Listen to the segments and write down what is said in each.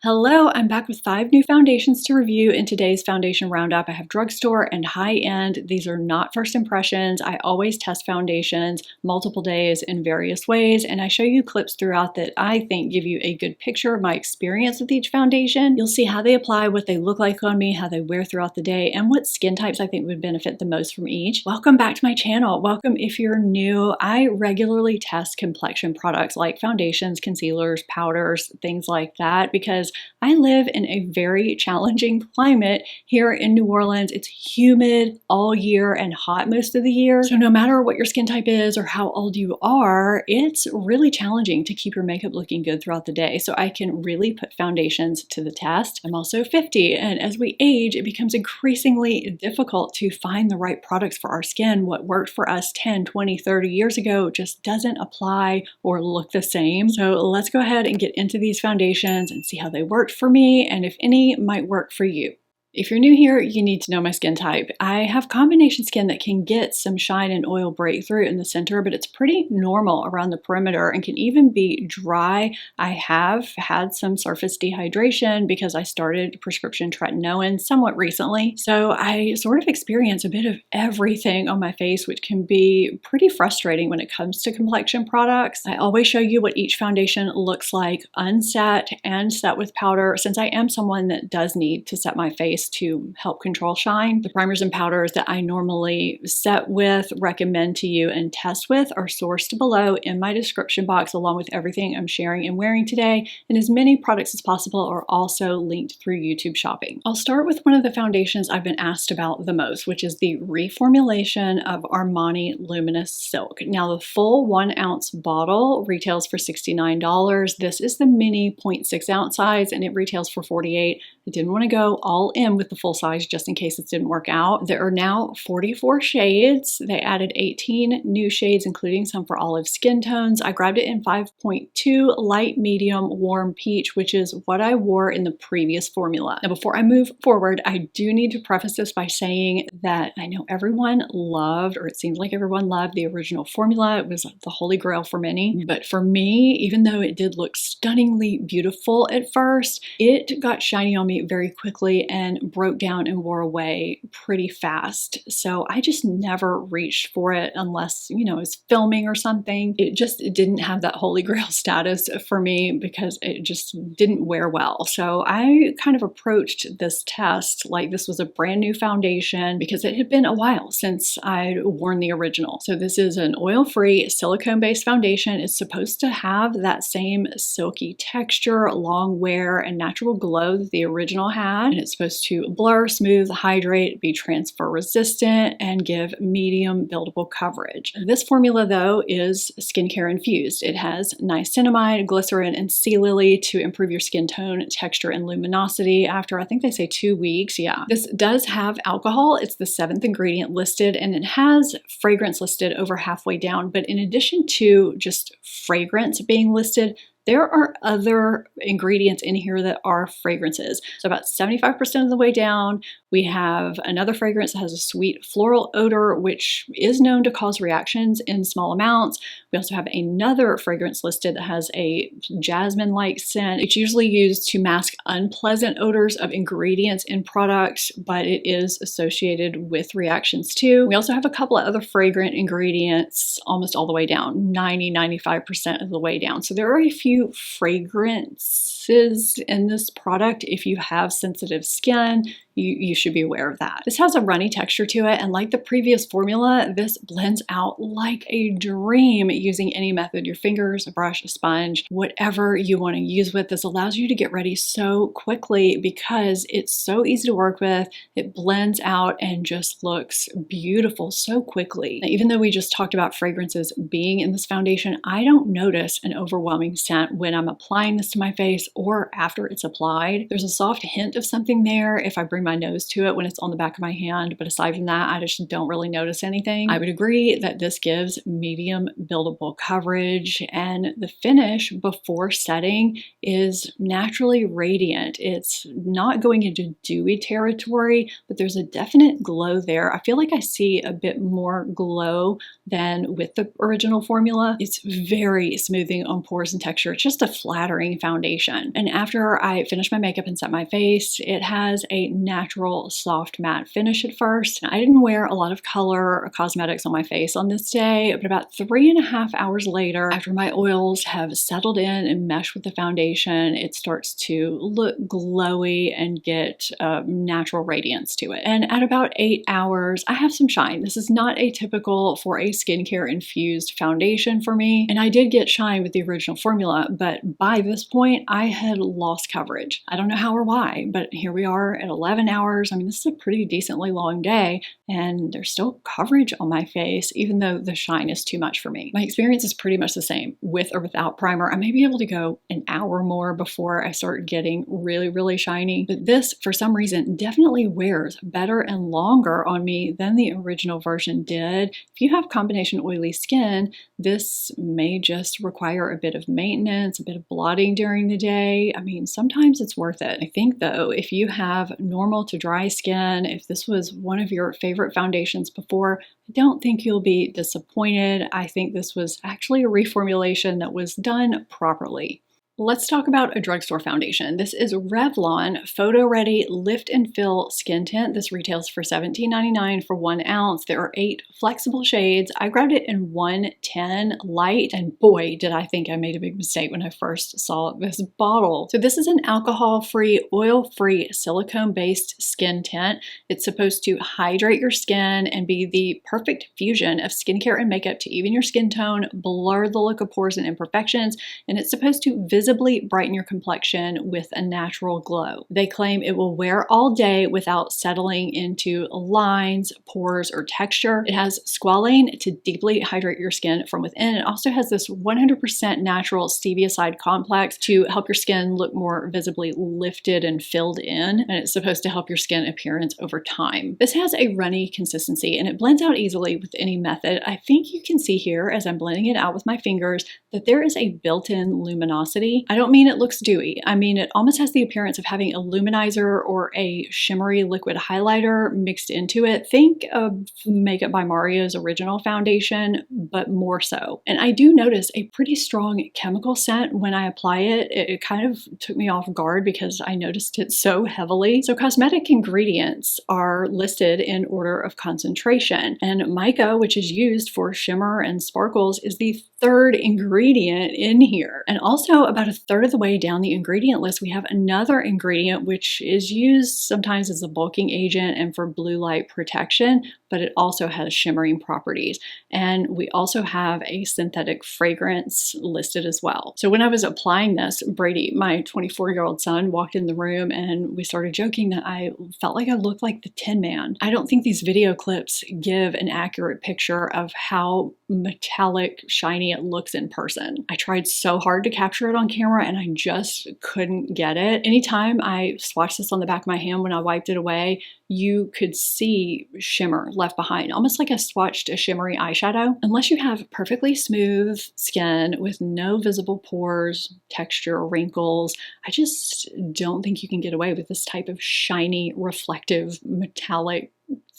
Hello, I'm back with 5 new foundations to review in today's foundation roundup. I have drugstore and high-end. These are not first impressions. I always test foundations multiple days in various ways, and I show you clips throughout that I think give you a good picture of my experience with each foundation. You'll see how they apply, what they look like on me, how they wear throughout the day, and what skin types I think would benefit the most from each. Welcome back to my channel. Welcome if you're new. I regularly test complexion products like foundations, concealers, powders, things like that, because I live in a very challenging climate here in New Orleans. It's humid all year and hot most of the year. So no matter what your skin type is or how old you are, it's really challenging to keep your makeup looking good throughout the day. So I can really put foundations to the test. I'm also 50, and as we age, it becomes increasingly difficult to find the right products for our skin. What worked for us 10, 20, 30 years ago just doesn't apply or look the same. So let's go ahead and get into these foundations and see how they worked for me and if any might work for you. If you're new here, you need to know my skin type. I have combination skin that can get some shine and oil breakthrough in the center, but it's pretty normal around the perimeter and can even be dry. I have had some surface dehydration because I started prescription tretinoin somewhat recently. So I sort of experience a bit of everything on my face, which can be pretty frustrating when it comes to complexion products. I always show you what each foundation looks like unset and set with powder, since I am someone that does need to set my face to help control shine. The primers and powders that I normally set with, recommend to you, and test with are sourced below in my description box, along with everything I'm sharing and wearing today, and as many products as possible are also linked through YouTube shopping. I'll start with one of the foundations I've been asked about the most, which is the reformulation of Armani Luminous Silk. Now the full 1 ounce bottle retails for $69. This is the mini 0.6 ounce size and it retails for $48. I didn't want to go all in with the full size just in case it didn't work out. There are now 44 shades. They added 18 new shades, including some for olive skin tones. I grabbed it in 5.2 light, medium, warm peach, which is what I wore in the previous formula. Now, before I move forward, I do need to preface this by saying that I know everyone loved, or it seems like everyone loved, the original formula. It was the holy grail for many. But for me, even though it did look stunningly beautiful at first, it got shiny on me very quickly and broke down and wore away pretty fast. So I just never reached for it unless, you know, I was filming or something. It didn't have that holy grail status for me because it just didn't wear well. So I kind of approached this test like this was a brand new foundation because it had been a while since I'd worn the original. So this is an oil-free silicone-based foundation. It's supposed to have that same silky texture, long wear, and natural glow that the original had. And it's supposed to blur, smooth, hydrate, be transfer resistant, and give medium buildable coverage. This formula, though, is skincare infused. It has niacinamide, glycerin, and sea lily to improve your skin tone, texture, and luminosity after, I think they say 2 weeks. Yeah. This does have alcohol. It's the 7th ingredient listed, and it has fragrance listed over halfway down. But in addition to just fragrance being listed, there are other ingredients in here that are fragrances. So about 75% of the way down, we have another fragrance that has a sweet floral odor, which is known to cause reactions in small amounts. We also have another fragrance listed that has a jasmine-like scent. It's usually used to mask unpleasant odors of ingredients in products, but it is associated with reactions too. We also have a couple of other fragrant ingredients almost all the way down, 95% of the way down. So there are a few fragrances in this product. If you have sensitive skin, you should be aware of that. This has a runny texture to it, and like the previous formula, this blends out like a dream using any method, your fingers, a brush, a sponge, whatever you want to use with. This allows you to get ready so quickly because it's so easy to work with. It blends out and just looks beautiful so quickly. Now, even though we just talked about fragrances being in this foundation, I don't notice an overwhelming scent when I'm applying this to my face or after it's applied. There's a soft hint of something there if I bring my nose to it when it's on the back of my hand, but aside from that, I just don't really notice anything. I would agree that this gives medium buildable coverage, and the finish before setting is naturally radiant. It's not going into dewy territory, but there's a definite glow there. I feel like I see a bit more glow than with the original formula. It's very smoothing on pores and texture. It's just a flattering foundation. foundation. And after I finish my makeup and set my face, it has a natural soft matte finish at first. I didn't wear a lot of color or cosmetics on my face on this day, but about 3.5 hours later, after my oils have settled in and meshed with the foundation, it starts to look glowy and get natural radiance to it. And at about 8 hours, I have some shine. This is not atypical for a skincare infused foundation for me. And I did get shine with the original formula, but by this point, I had lost coverage. I don't know how or why, but here we are at 11 hours. I mean, this is a pretty decently long day, and there's still coverage on my face, even though the shine is too much for me. My experience is pretty much the same with or without primer. I may be able to go an hour more before I start getting really, really shiny, but this, for some reason, definitely wears better and longer on me than the original version did. If you have combination oily skin, this may just require a bit of maintenance, a bit of blotting during the day. I mean, sometimes it's worth it. I think though, if you have normal to dry skin, if this was one of your favorite foundations before, I don't think you'll be disappointed. I think this was actually a reformulation that was done properly. Let's talk about a drugstore foundation. This is Revlon Photo Ready Lift and Fill Skin Tint. This retails for $17.99 for 1 ounce. There are 8 flexible shades. I grabbed it in 110 light, and boy, did I think I made a big mistake when I first saw this bottle. So this is an alcohol-free, oil-free, silicone-based skin tint. It's supposed to hydrate your skin and be the perfect fusion of skincare and makeup to even your skin tone, blur the look of pores and imperfections, and it's supposed to visibly brighten your complexion with a natural glow. They claim it will wear all day without settling into lines, pores, or texture. It has squalane to deeply hydrate your skin from within. It also has this 100% natural stevia side complex to help your skin look more visibly lifted and filled in, and it's supposed to help your skin appearance over time. This has a runny consistency and it blends out easily with any method. I think you can see here as I'm blending it out with my fingers that there is a built-in luminosity. I don't mean it looks dewy. I mean it almost has the appearance of having a luminizer or a shimmery liquid highlighter mixed into it. Think of Makeup by Mario's original foundation, but more so. And I do notice a pretty strong chemical scent when I apply it. It kind of took me off guard because I noticed it so heavily. So cosmetic ingredients are listed in order of concentration, and mica, which is used for shimmer and sparkles, is the 3rd ingredient in here. And also about a 1/3 of the way down the ingredient list, we have another ingredient which is used sometimes as a bulking agent and for blue light protection, but it also has shimmering properties. And we also have a synthetic fragrance listed as well. So when I was applying this, Brady, my 24-year-old son, walked in the room and we started joking that I felt like I looked like the Tin Man. I don't think these video clips give an accurate picture of how metallic, shiny it looks in person. I tried so hard to capture it on camera and I just couldn't get it. Anytime I swatched this on the back of my hand when I wiped it away, you could see shimmer left behind, almost like I swatched a shimmery eyeshadow. Unless you have perfectly smooth skin with no visible pores, texture, or wrinkles, I just don't think you can get away with this type of shiny, reflective, metallic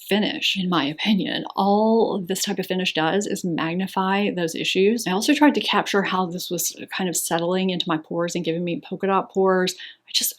finish, in my opinion. All this type of finish does is magnify those issues. I also tried to capture how this was kind of settling into my pores and giving me polka dot pores.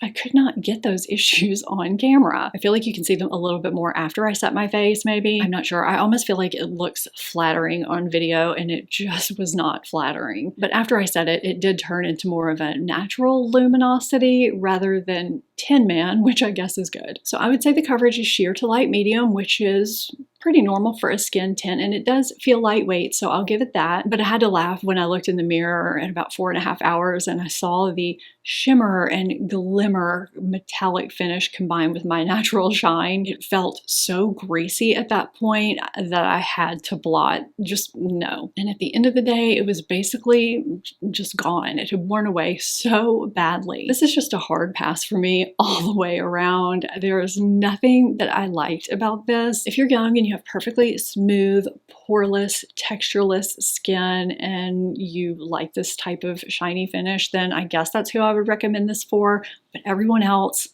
I could not get those issues on camera. I feel like you can see them a little bit more after I set my face, maybe. I'm not sure. I almost feel like it looks flattering on video and it just was not flattering. But after I set it, it did turn into more of a natural luminosity rather than Tin Man, which I guess is good. So I would say the coverage is sheer to light medium, which is pretty normal for a skin tint, and it does feel lightweight, so I'll give it that. But I had to laugh when I looked in the mirror at about 4.5 hours and I saw the shimmer and glimmer metallic finish combined with my natural shine. It felt so greasy at that point that I had to blot. Just no. And at the end of the day, it was basically just gone. It had worn away so badly. This is just a hard pass for me all the way around. There is nothing that I liked about this. If you're young and you have perfectly smooth, poreless, textureless skin and you like this type of shiny finish, then I guess that's who I would recommend this for. But everyone else,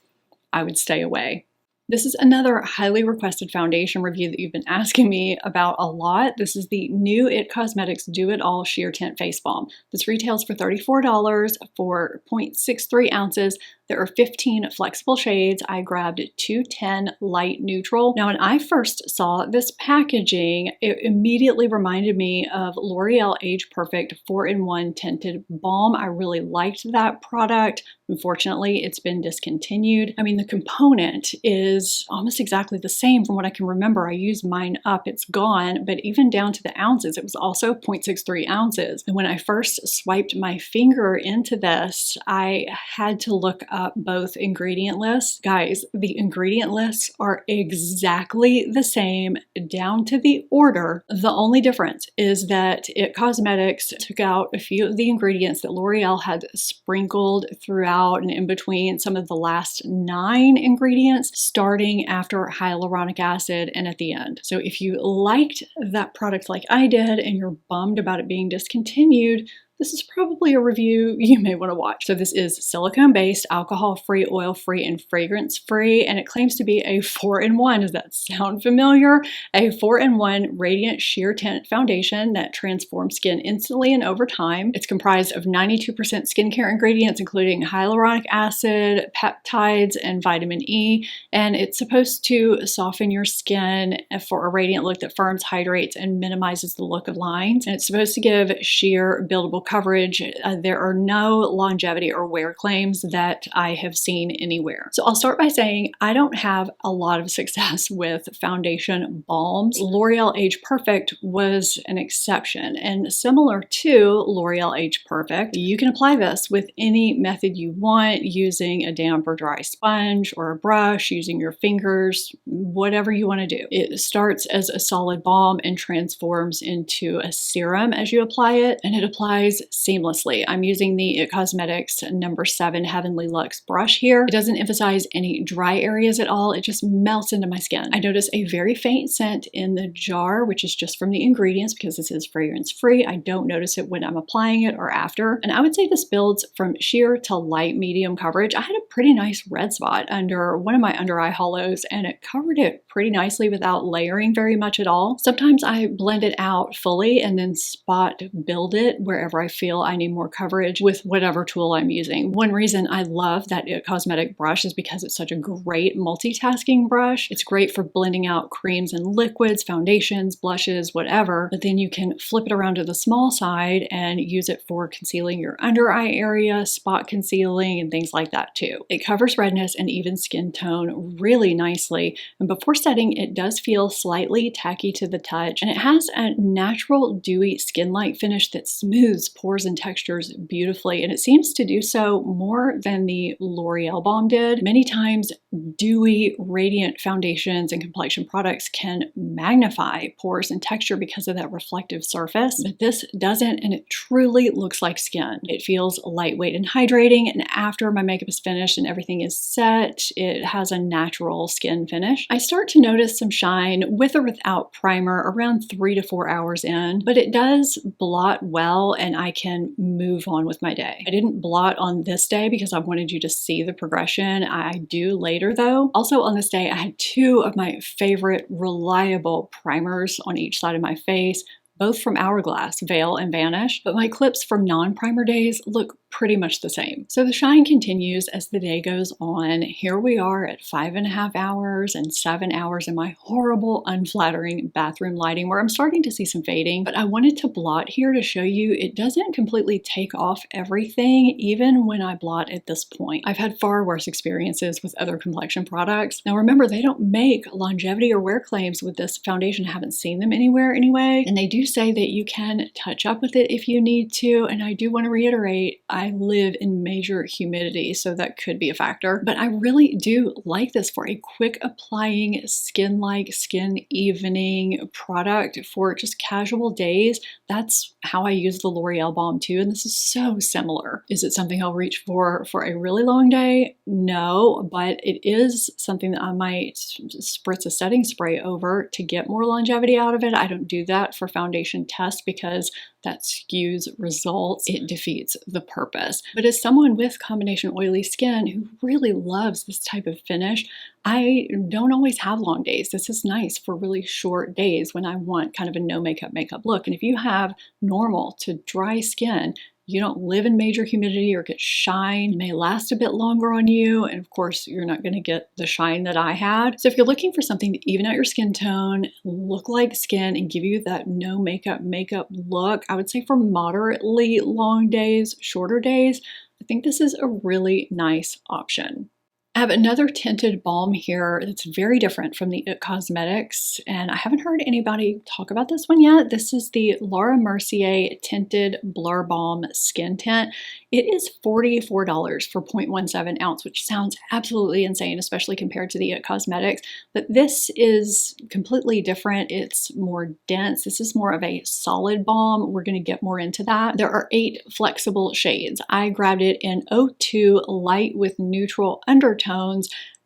I would stay away. This is another highly requested foundation review that you've been asking me about a lot. This is the new IT Cosmetics Do It All Sheer Tint Face Balm. This retails for $34 for 0.63 ounces. There are 15 flexible shades. I grabbed 210 light neutral. Now, when I first saw this packaging, it immediately reminded me of L'Oreal Age Perfect 4-in-1 tinted balm. I really liked that product. Unfortunately, it's been discontinued. I mean, the component is almost exactly the same from what I can remember. I used mine up, it's gone, but even down to the ounces, it was also 0.63 ounces. And when I first swiped my finger into this, I had to look up both ingredient lists. Guys, the ingredient lists are exactly the same down to the order. The only difference is that IT Cosmetics took out a few of the ingredients that L'Oreal had sprinkled throughout and in between some of the last 9 ingredients, starting after hyaluronic acid and at the end. So if you liked that product like I did and you're bummed about it being discontinued, this is probably a review you may want to watch. So this is silicone-based, alcohol-free, oil-free, and fragrance-free, and it claims to be a 4-in-1. Does that sound familiar? A 4-in-1 radiant sheer tint foundation that transforms skin instantly and over time. It's comprised of 92% skincare ingredients, including hyaluronic acid, peptides, and vitamin E, and it's supposed to soften your skin for a radiant look that firms, hydrates, and minimizes the look of lines. And it's supposed to give sheer, buildable coverage. There are no longevity or wear claims that I have seen anywhere. So I'll start by saying I don't have a lot of success with foundation balms. L'Oreal Age Perfect was an exception, and similar to L'Oreal Age Perfect, you can apply this with any method you want, using a damp or dry sponge or a brush, using your fingers, whatever you want to do. It starts as a solid balm and transforms into a serum as you apply it, and it applies seamlessly. I'm using the IT Cosmetics number 7 Heavenly Luxe brush here. It doesn't emphasize any dry areas at all. It just melts into my skin. I notice a very faint scent in the jar, which is just from the ingredients because this is fragrance free. I don't notice it when I'm applying it or after. And I would say this builds from sheer to light medium coverage. I had a pretty nice red spot under one of my under eye hollows, and it covered it pretty nicely without layering very much at all. Sometimes I blend it out fully and then spot build it wherever I feel I need more coverage with whatever tool I'm using. One reason I love that IT Cosmetic brush is because it's such a great multitasking brush. It's great for blending out creams and liquids, foundations, blushes, whatever, but then you can flip it around to the small side and use it for concealing your under eye area, spot concealing, and things like that too. It covers redness and even skin tone really nicely, and before setting, it does feel slightly tacky to the touch, and it has a natural dewy skin-like finish that smooths pores and textures beautifully, and it seems to do so more than the L'Oreal balm did. Many times, dewy, radiant foundations and complexion products can magnify pores and texture because of that reflective surface, but this doesn't, and it truly looks like skin. It feels lightweight and hydrating, and after my makeup is finished and everything is set, it has a natural skin finish. I start to notice some shine with or without primer around 3 to 4 hours in, but it does blot well, and I can move on with my day. I didn't blot on this day because I wanted you to see the progression. I do later though. Also on this day, I had 2 of my favorite reliable primers on each side of my face, both from Hourglass, Veil and Vanish, but my clips from non-primer days look pretty much the same. So the shine continues as the day goes on. Here we are at 5.5 hours and 7 hours in my horrible, unflattering bathroom lighting where I'm starting to see some fading, but I wanted to blot here to show you it doesn't completely take off everything, even when I blot at this point. I've had far worse experiences with other complexion products. Now remember, they don't make longevity or wear claims with this foundation. I haven't seen them anywhere anyway, and they do say that you can touch up with it if you need to, and I do want to reiterate, I live in major humidity, so that could be a factor, but I really do like this for a quick applying, skin-like, skin evening product for just casual days. That's how I use the L'Oreal balm too, and this is so similar. Is it something I'll reach for a really long day? No, but it is something that I might spritz a setting spray over to get more longevity out of it. I don't do that for foundation tests because that skews results. It defeats the purpose purpose. But as someone with combination oily skin who really loves this type of finish, I don't always have long days. This is nice for really short days when I want kind of a no makeup look. And if you have normal to dry skin, you don't live in major humidity or get shine, it may last a bit longer on you. And of course, you're not going to get the shine that I had. So if you're looking for something to even out your skin tone, look like skin, and give you that no makeup look, I would say for moderately long days, shorter days, I think this is a really nice option. I have another tinted balm here that's very different from the IT Cosmetics, and I haven't heard anybody talk about this one yet. This is the Laura Mercier Tinted Blur Balm Skin Tint. It is $44 for 0.17 ounce, which sounds absolutely insane, especially compared to the IT Cosmetics, but this is completely different. It's more dense. This is more of a solid balm. We're going to get more into that. There are 8 flexible shades. I grabbed it in 02 light with neutral undertones,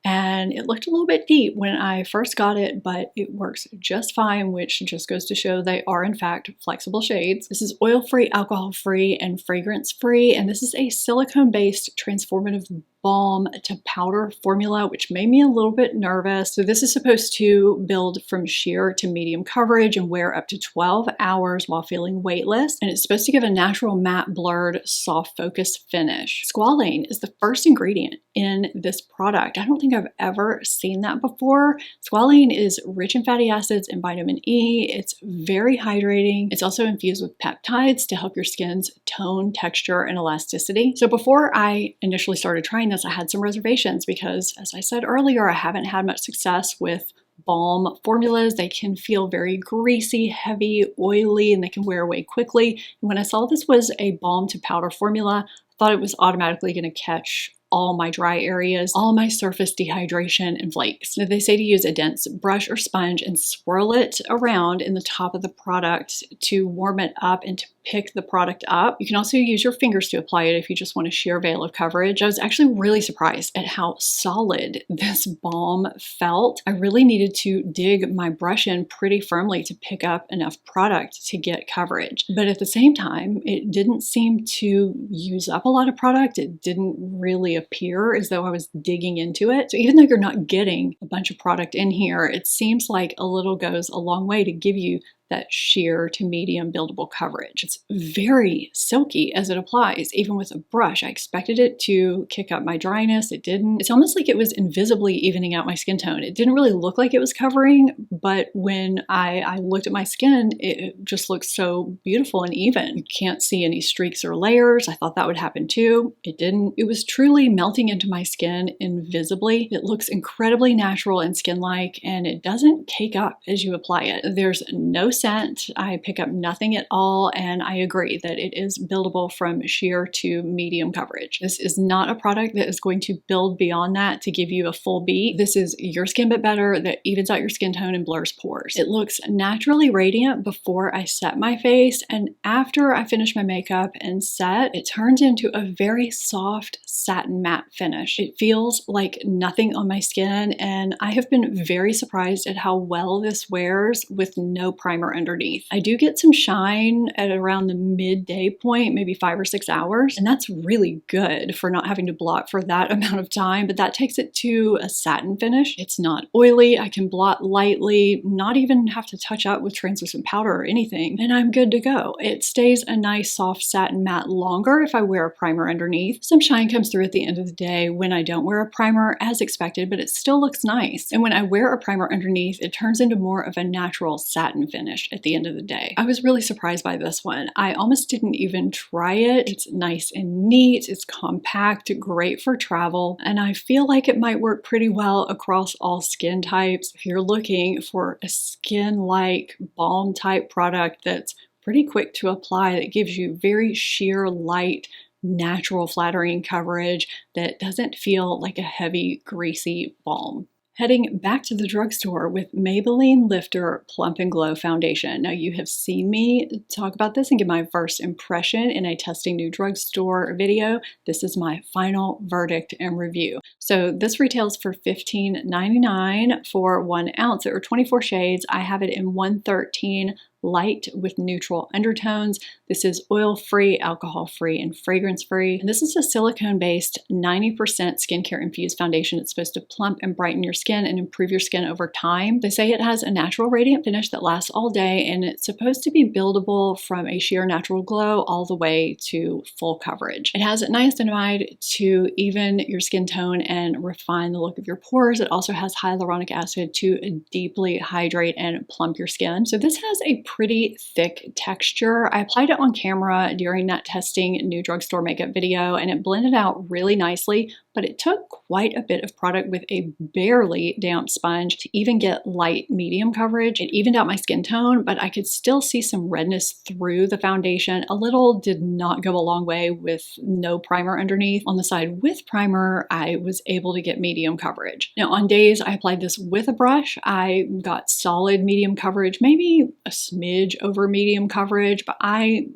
and it looked a little bit deep when I first got it, but it works just fine, which just goes to show they are in fact flexible shades. This is oil-free, alcohol-free, and fragrance-free, and this is a silicone-based transformative balm to powder formula, which made me a little bit nervous. So this is supposed to build from sheer to medium coverage and wear up to 12 hours while feeling weightless. And it's supposed to give a natural matte blurred soft focus finish. Squalane is the first ingredient in this product. I don't think I've ever seen that before. Squalane is rich in fatty acids and vitamin E. It's very hydrating. It's also infused with peptides to help your skin's tone, texture, and elasticity. So before I initially started trying this, I had some reservations because, as I said earlier, I haven't had much success with balm formulas. They can feel very greasy, heavy, oily, and they can wear away quickly. And when I saw this was a balm to powder formula, I thought it was automatically going to catch all my dry areas, all my surface dehydration and flakes. Now, they say to use a dense brush or sponge and swirl it around in the top of the product to warm it up and to pick the product up. You can also use your fingers to apply it if you just want a sheer veil of coverage. I was actually really surprised at how solid this balm felt. I really needed to dig my brush in pretty firmly to pick up enough product to get coverage. But at the same time, it didn't seem to use up a lot of product. It didn't really appear as though I was digging into it. So even though you're not getting a bunch of product in here, it seems like a little goes a long way to give you that sheer to medium buildable coverage. It's very silky as it applies, even with a brush. I expected it to kick up my dryness. It didn't. It's almost like it was invisibly evening out my skin tone. It didn't really look like it was covering, but when I looked at my skin, it just looked so beautiful and even. You can't see any streaks or layers. I thought that would happen too. It didn't. It was truly melting into my skin invisibly. It looks incredibly natural and skin-like, and it doesn't cake up as you apply it. There's no scent. I pick up nothing at all, and I agree that it is buildable from sheer to medium coverage. This is not a product that is going to build beyond that to give you a full beat. This is your skin but better that evens out your skin tone and blurs pores. It looks naturally radiant before I set my face, and after I finish my makeup and set, it turns into a very soft satin matte finish. It feels like nothing on my skin, and I have been very surprised at how well this wears with no primer underneath. I do get some shine at around the midday point, maybe 5 or 6 hours, and that's really good for not having to blot for that amount of time, but that takes it to a satin finish. It's not oily. I can blot lightly, not even have to touch up with translucent powder or anything, and I'm good to go. It stays a nice soft satin matte longer if I wear a primer underneath. Some shine comes through at the end of the day when I don't wear a primer as expected, but it still looks nice. And when I wear a primer underneath, it turns into more of a natural satin finish at the end of the day. I was really surprised by this one. I almost didn't even try it. It's nice and neat. It's compact, great for travel, and I feel like it might work pretty well across all skin types. If you're looking for a skin-like balm type product that's pretty quick to apply, that gives you very sheer, light, natural, flattering coverage that doesn't feel like a heavy, greasy balm. Heading back to the drugstore with Maybelline Lifter Plump and Glow Foundation. Now, you have seen me talk about this and give my first impression in a testing new drugstore video. This is my final verdict and review. So this retails for $15.99 for 1 ounce. There are 24 shades. I have it in 113 light with neutral undertones. This is oil-free, alcohol-free, and fragrance-free. And this is a silicone-based 90% skincare infused foundation. It's supposed to plump and brighten your skin and improve your skin over time. They say it has a natural radiant finish that lasts all day, and it's supposed to be buildable from a sheer natural glow all the way to full coverage. It has niacinamide to even your skin tone and refine the look of your pores. It also has hyaluronic acid to deeply hydrate and plump your skin. So this has a pretty thick texture. I applied it on camera during that testing new drugstore makeup video, and it blended out really nicely, but it took quite a bit of product with a barely damp sponge to even get light medium coverage. It evened out my skin tone, but I could still see some redness through the foundation. A little did not go a long way with no primer underneath. On the side with primer, I was able to get medium coverage. Now on days I applied this with a brush, I got solid medium coverage, maybe a smidge over medium coverage, but I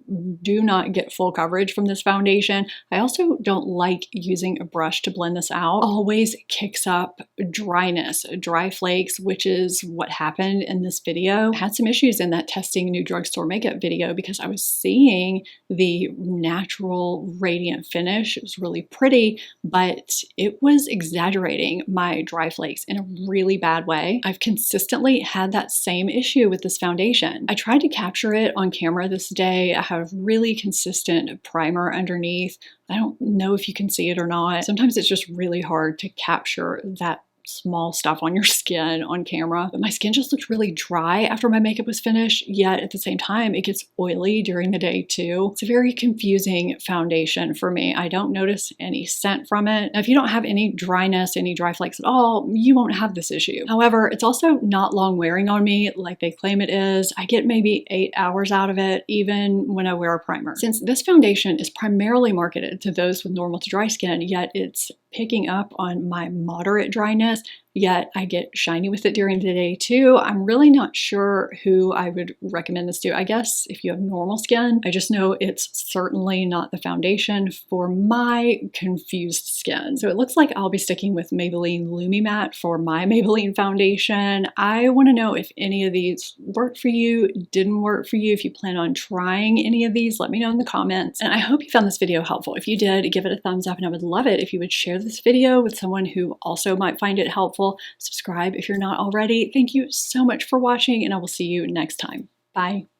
do not get full coverage from this foundation. I also don't like using a brush to blend this out. Always kicks up dryness, dry flakes, which is what happened in this video. I had some issues in that testing new drugstore makeup video because I was seeing the natural radiant finish. It was really pretty, but it was exaggerating my dry flakes in a really bad way. I've consistently had that same issue with this foundation. I tried to capture it on camera this day. I have really consistent primer underneath. I don't know if you can see it or not. Sometimes it's just really hard to capture that small stuff on your skin on camera, but my skin just looked really dry after my makeup was finished, yet at the same time it gets oily during the day too. It's a very confusing foundation for me. I don't notice any scent from it. Now, if you don't have any dryness, any dry flakes at all, you won't have this issue. However, it's also not long wearing on me like they claim it is. I get maybe 8 hours out of it even when I wear a primer. Since this foundation is primarily marketed to those with normal to dry skin, yet it's picking up on my moderate dryness, yet I get shiny with it during the day too. I'm really not sure who I would recommend this to. I guess if you have normal skin. I just know it's certainly not the foundation for my confused skin. So it looks like I'll be sticking with Maybelline Lumi Matte for my Maybelline foundation. I want to know if any of these worked for you, didn't work for you. If you plan on trying any of these, let me know in the comments. And I hope you found this video helpful. If you did, give it a thumbs up, and I would love it if you would share this video with someone who also might find it helpful. Subscribe if you're not already. Thank you so much for watching, and I will see you next time. Bye.